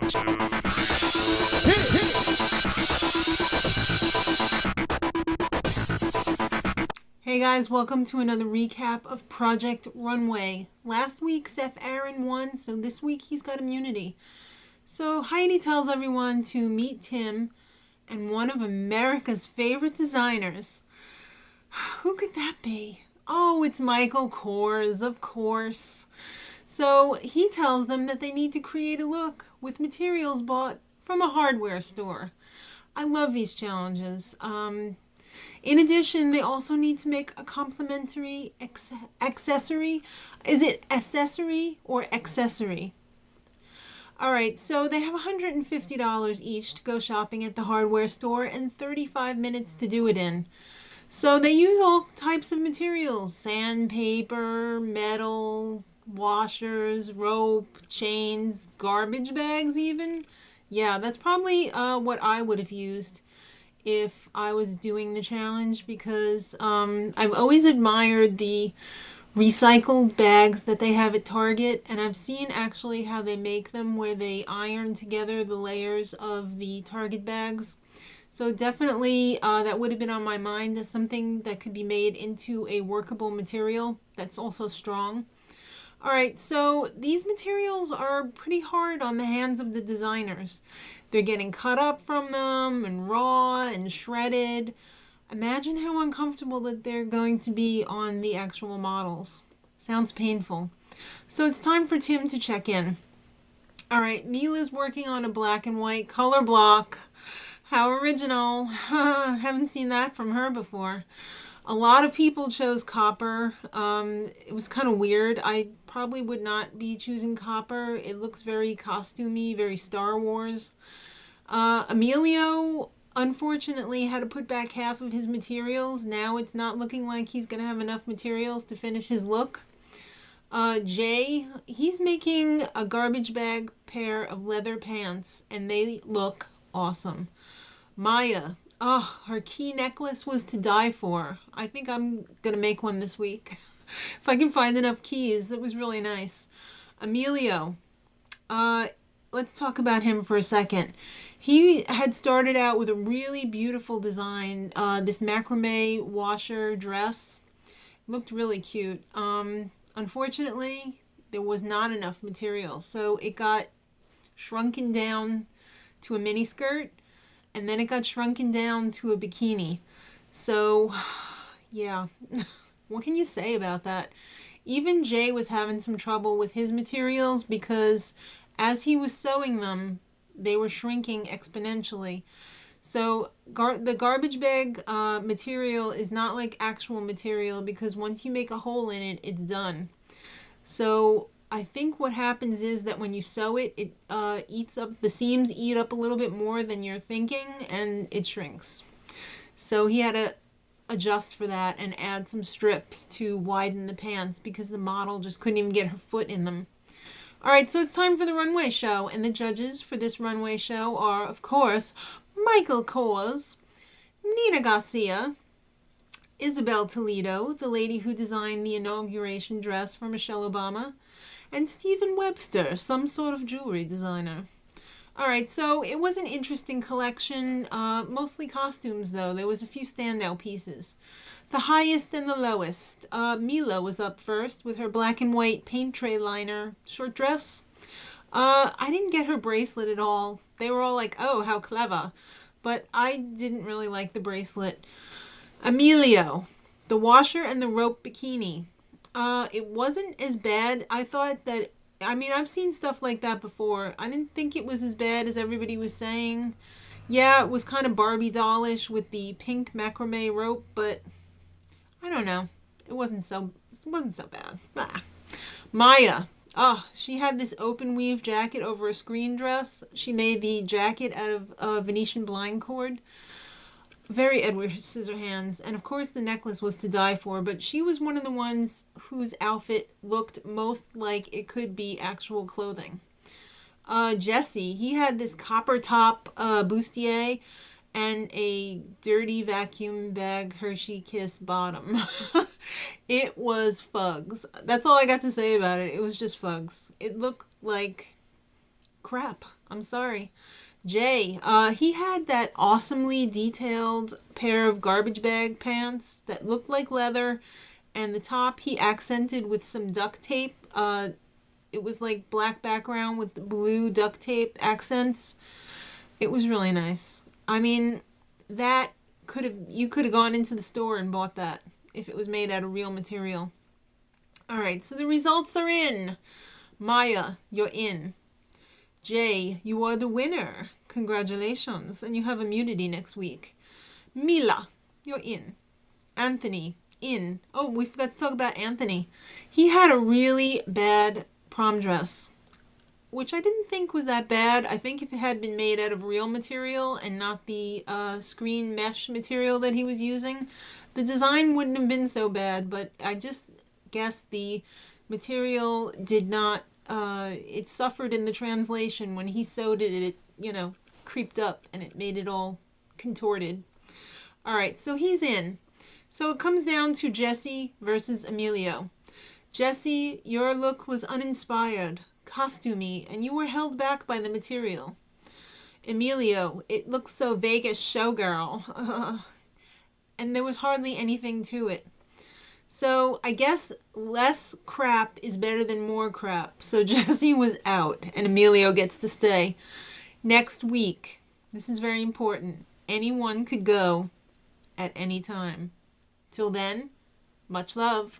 Hey guys, welcome to another recap of Project Runway. Last week Seth Aaron won, so this week he's got immunity. So Heidi tells everyone to meet Tim and one of America's favorite designers. Who could that be? Oh, it's Michael Kors, of course. So he tells them that they need to create a look with materials bought from a hardware store. I love these challenges. In addition, they also need to make a complimentary accessory. Is it accessory or accessory? Alright, so they have $150 each to go shopping at the hardware store and 35 minutes to do it in. So they use all types of materials: sandpaper, metal, washers, rope, chains, garbage bags even. Yeah, that's probably what I would have used if I was doing the challenge, because I've always admired the recycled bags that they have at Target, and I've seen actually how they make them where they iron together the layers of the Target bags. So definitely that would have been on my mind as something that could be made into a workable material that's also strong. Alright, so these materials are pretty hard on the hands of the designers. They're getting cut up from them and raw and shredded. Imagine how uncomfortable that they're going to be on the actual models. Sounds painful. So it's time for Tim to check in. Alright, Mila's working on a black and white color block. How original. Haven't seen that from her before. A lot of people chose copper. It was kind of weird. I probably would not be choosing copper. It looks very costumey, very Star Wars. Emilio, unfortunately, had to put back half of his materials. Now it's not looking like he's going to have enough materials to finish his look. Jay, he's making a garbage bag pair of leather pants, and they look awesome. Maya, oh, her key necklace was to die for. I think I'm going to make one this week. If I can find enough keys. It was really nice. Emilio, let's talk about him for a second. He had started out with a really beautiful design, this macrame washer dress. Looked really cute. Unfortunately, there was not enough material, so it got shrunken down to a mini skirt, and then it got shrunken down to a bikini. So, yeah, what can you say about that? Even Jay was having some trouble with his materials because as he was sewing them, they were shrinking exponentially. So the garbage bag material is not like actual material, because once you make a hole in it, it's done. So I think what happens is that when you sew it, it eats up, the seams eat up a little bit more than you're thinking, and it shrinks. So he had to adjust for that and add some strips to widen the pants because the model just couldn't even get her foot in them. Alright, so it's time for the runway show, and the judges for this runway show are, of course, Michael Kors, Nina Garcia, Isabel Toledo, the lady who designed the inauguration dress for Michelle Obama, and Stephen Webster, some sort of jewelry designer. Alright, so it was an interesting collection, mostly costumes though. There was a few standout pieces. The highest and the lowest. Mila was up first with her black and white paint tray liner short dress. I didn't get her bracelet at all. They were all like, oh, how clever. But I didn't really like the bracelet. Emilio, the washer and the rope bikini. It wasn't as bad. I thought that, I mean, I've seen stuff like that before. I didn't think it was as bad as everybody was saying. Yeah, it was kind of Barbie dollish with the pink macrame rope, but I don't know. It wasn't so bad. Ah. Maya. Oh, she had this open weave jacket over a screen dress. She made the jacket out of Venetian blind cord. Very Edward Scissorhands. And of course the necklace was to die for, but she was one of the ones whose outfit looked most like it could be actual clothing. Jesse, he had this copper top bustier and a dirty vacuum bag Hershey Kiss bottom. It was fugs. That's all I got to say about it. It was just fugs. It looked like crap. I'm sorry. Jay, he had that awesomely detailed pair of garbage bag pants that looked like leather, and the top he accented with some duct tape. It was like black background with blue duct tape accents. It was really nice. I mean, you could have gone into the store and bought that if it was made out of real material. All right, so the results are in. Maya, you're in. Jay, you are the winner. Congratulations, and you have immunity next week. Mila, you're in. Anthony, in. Oh, we forgot to talk about Anthony. He had a really bad prom dress, which I didn't think was that bad. I think if it had been made out of real material and not the screen mesh material that he was using, the design wouldn't have been so bad, but I just guess the material did not, it suffered in the translation. When he sewed it, creeped up and it made it all contorted. All right, so he's in. So it comes down to Jesse versus Emilio. Jesse, your look was uninspired, costumey, and you were held back by the material. Emilio, it looks so Vegas showgirl. And there was hardly anything to it. So I guess less crap is better than more crap. So Jesse was out and Emilio gets to stay. Next week, this is very important, anyone could go at any time. Till then, much love.